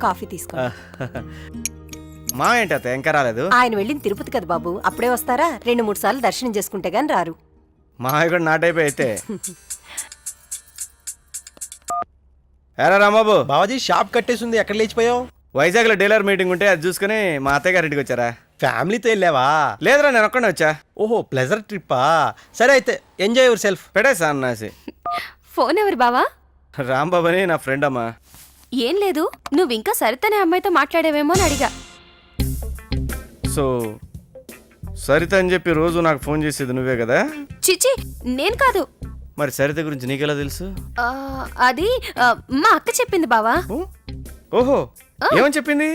Coffee తీసుకో. మా ఏంటత ఇంకా రాలేదు? ఆయన వెళ్ళింది తిరుపతి కదా బాబు, అప్పుడే వస్తారా? 2-3 సార్లు దర్శనం చేసుకుంటే గాని రారు. మా కూడా నా టైప్ అయితే. ఎరా రాంబాబు, బావాజీ షాప్ కట్టేసింది, ఎక్కడ లేచిపోయావు? వైజాగ్లో డీలర్ మీటింగ్ ఉంటే అది చూసుకుని మా అత్తయ్య గారింటికి వచ్చారా? ఫ్యామిలీతో వెళ్ళావా? లేదురా, నేను ఒక్కడే వచ్చా. ఓహో, ప్లెజర్ ట్రిప్పా? సరే అయితే ఎంజాయ్ యువర్ సెల్ఫ్. పెడేసా అన్నాసి. ఫోన్ ఎవరు బావా? రాంబాబు అని నా ఫ్రెండ్ అమ్మా. ఏం లేదు, నువ్వు ఇంకా సరితనే అమ్మాయితో మాట్లాడేవేమో అని అడిగా. సో సరిత అని చెప్పి రోజు నాకు ఫోన్ చేసేది నువ్వే కదా? చిచి, నేను కాదు. మరి సరిత గురించి నీకెలా తెలుసు? అది మా అక్క చెప్పింది బావా. ఓహో, ఏమని చెప్పింది?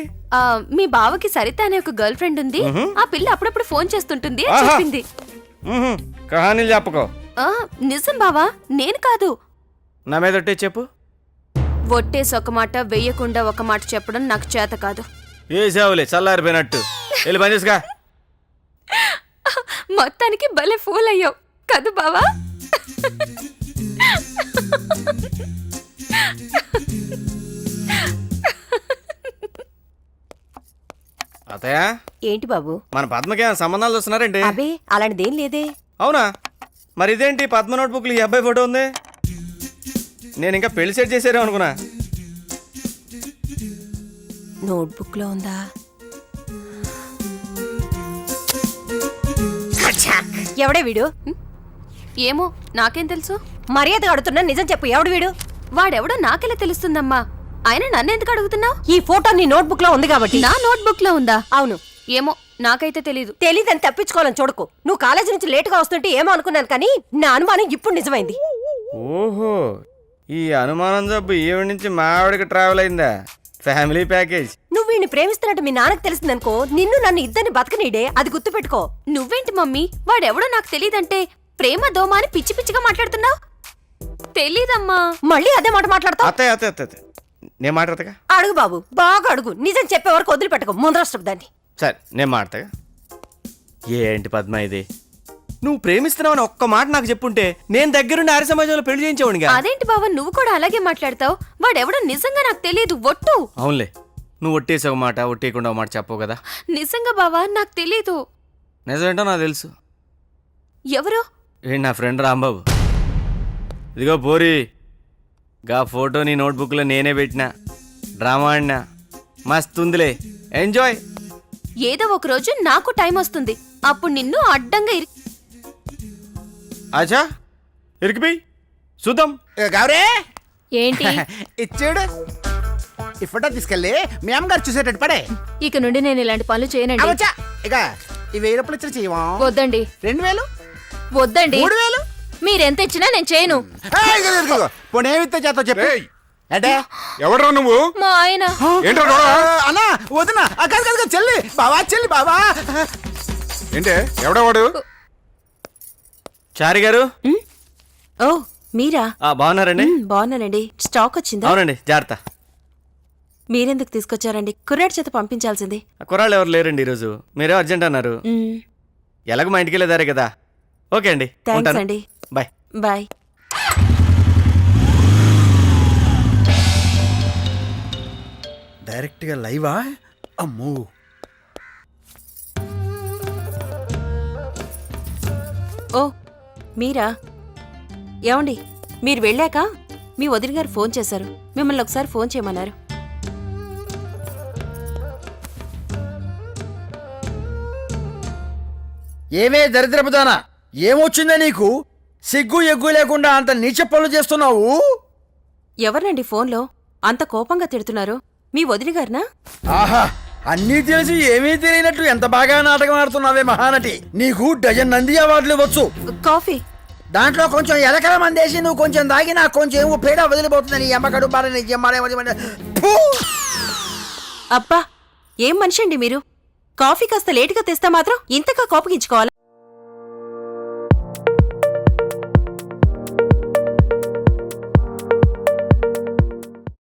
మీ బావకి సరిత అనే ఒక గర్ల్ ఫ్రెండ్ ఉంది, ఆ పిల్ల అప్పుడప్పుడు ఫోన్ చేస్తుంటుంది అని చెప్పింది. కహానీలు చెప్పకో. నిజం బావా, నేను కాదు. నా మీద ఒట్టే చెప్పు. ఒట్టేసి ఒక మాట, వెయ్యకుండా ఒక మాట చెప్పడం నాకు చేత కాదు. ఏ సేవలే చల్లారిపోయినట్టు వెళ్ళి పని చేసుగా. మొత్తానికి భలే ఫూల్ అయ్యావు కదు బావా. అతయ్య, ఏంటి బాబు? మన పద్మకి ఏమైనా సంబంధాలు చూస్తున్నారేంటి? అబే అలాంటిదేం లేదే. అవునా? మరి ఇదేంటి పద్మ నోట్ బుక్లు ఈ అబ్బాయి ఫోటో ఉంది? నేను ఇంకా పెళ్లి సెట్ చేసారే అనుకున్నా. నోట్బుక్ లో ఉందా? ఎవడే వీడు? ఏమో, నాకేం తెలుసు? మర్యాదగా అడుగుతున్నా, నిజం చెప్పు, ఎవడు వీడు? వాడెవడో నాకెలా తెలుస్తుందమ్మా? ఆయన నన్నెందుకు అడుగుతున్నావు? ఈ ఫోటో నీ నోట్బుక్ లో ఉంది కాబట్టి. నా నోట్బుక్ లో ఉందా? అవును. ఏమో, నాకైతే తెలీదు. తెలీదని తప్పించుకోవాలని చూడకు. నువ్వు కాలేజీ నుంచి లేటుగా వస్తుంటే ఏమో అనుకున్నాను, కానీ నా అనుమానం ఇప్పుడు నిజమైంది. ఓహో, ఈ అనుమానం జబ్బు ఈవిడ నుంచి మా ఆవిడకి ట్రావెల్ అయిందా? Family package. నువ్వు వీడిని ప్రేమిస్తున్నట్టు మీ నాన్నకు తెలిసిందనుకో, నిన్ను నన్ను ఇద్దరిని బతకనీడే, అది గుర్తుపెట్టుకో. నువ్వేంటి మమ్మీ, వాడెవడో నాకు తెలీదంటే ప్రేమ దోమ అని పిచ్చి పిచ్చిగా మాట్లాడుతున్నావు? తెలీదమ్మా. మళ్ళీ అదే మాట మాట్లాడతావు? అత్తయ్య అత్తయ్య అత్తయ్య, నేను మాట్లాడతాగా. అడుగు బాబు, బాగా అడుగు. నిజం చెప్పే వరకు వదిలిపెట్టుకో, ముందరష్టపు దాన్ని. సరే, నేను మాట్లాడతాగా. ఏంటి పద్మ ఇది? నువ్వు ప్రేమిస్తున్నావని ఒక్క మాట నాకు చెప్పుంటే నేను దగ్గరుండి ఆర్య సమాజంలో పెళ్లి చేయించేవాడిగా. అదేంటి బావ, నువ్వు కూడా అలాగే మాట్లాడతావు? వాడెవడో నిజంగా నాకు తెలియదు, ఒట్టు. అవునులే, నువ్వు ఒట్టేసి ఒక మాట, ఒట్టేయకుండా ఒక మాట చెప్పవు కదా. నిజంగా బావా, నాకు తెలీదు. నిజమేంటో నాకు తెలుసు. ఎవరు? ఏంటి, నా ఫ్రెండ్ రాంబాబు. ఇదిగో పోరి, గా ఫోటో నీ నోట్బుక్లో నేనే పెట్టినా, డ్రామా ఆడినా. మస్తుందిలే, ఎంజాయ్. ఏదో ఒక రోజు నాకు టైం వస్తుంది, అప్పుడు నిన్ను అడ్డంగా ఆచా ఇరికిపోయి చూద్దాం. గౌరే, ఏంటి? ఇచ్చాడు ఈ ఫోటో తీసుకెళ్ళి మీ అమ్మగారు చూసేటట్టు పడే. ఇక నుండి నేను ఇలాంటి పనులు చేయనండి. అవచ్చా, ఇక ఈ 1000 రూపాయలు ఇచ్చిన చెయ్యవా? వద్దండి. 2000? వద్దండి. 3000? మీరెంత ఇచ్చినా నేను చేయను. పోనీ ఏమిస్తే చేతో చెప్పు. అంటే ఎవడ్రా నువ్వు? మా ఆయన. ఏంట్రా అన్నా వదినా, కాదు చెల్లి, బావా చెల్లి బావా. ఏంటే ఎవడవాడు? చారి గారు. ఓ మీరా? బాగున్నారండి? బాగున్నానండి. స్టాక్ వచ్చిందా? అవునండి, జాగ్రత్త. మీరెందుకు తీసుకొచ్చారండి? కుర్రాడి చేత పంపించాల్సింది. కుర్రాళ్ళు ఎవరు లేరండి ఈరోజు, మీరే అర్జెంట్ అన్నారు. ఎలాగో మా ఇంటికి వెళ్ళేదారే కదా. ఓకే అండి, థ్యాంక్స్ అండి. Bye bye. డైరెక్ట్గా లైవా? అమ్మో. ఓ మీరా? ఏమండి, మీరు వెళ్ళాక మీ వదిన గారు ఫోన్ చేశారు, మిమ్మల్ని ఒకసారి ఫోన్ చేయమన్నారు. ఏమే దరిద్రపుదానా, ఏమొచ్చిందే నీకు? సిగ్గు ఎగ్గు లేకుండా అంత నీచ పనులు చేస్తున్నావు. ఎవరినండి ఫోన్లో అంత కోపంగా తిడుతున్నారు? మీ వదిన గారినా? ఆహా, అన్నీ తెలిసి ఏమీ తెలియనట్టు ఎంత బాగా నాటకం ఆడుతున్నావే మహానటి. నీకు డజన్ నంది అవార్డులు ఇవ్వచ్చు. కాఫీ దాంట్లో కొంచెం ఎలకల మందేసి నువ్వు కొంచెం దాగి నాకు కొంచెం ఏమో పేడ వదిలిపోతుందని ఎమ్మకడు బారని. అబ్బా, ఏం మనిషి అండి మీరు? కాఫీ కాస్త లేటుగా తెస్తే మాత్రం ఇంతగా కోపగించుకోవాలా?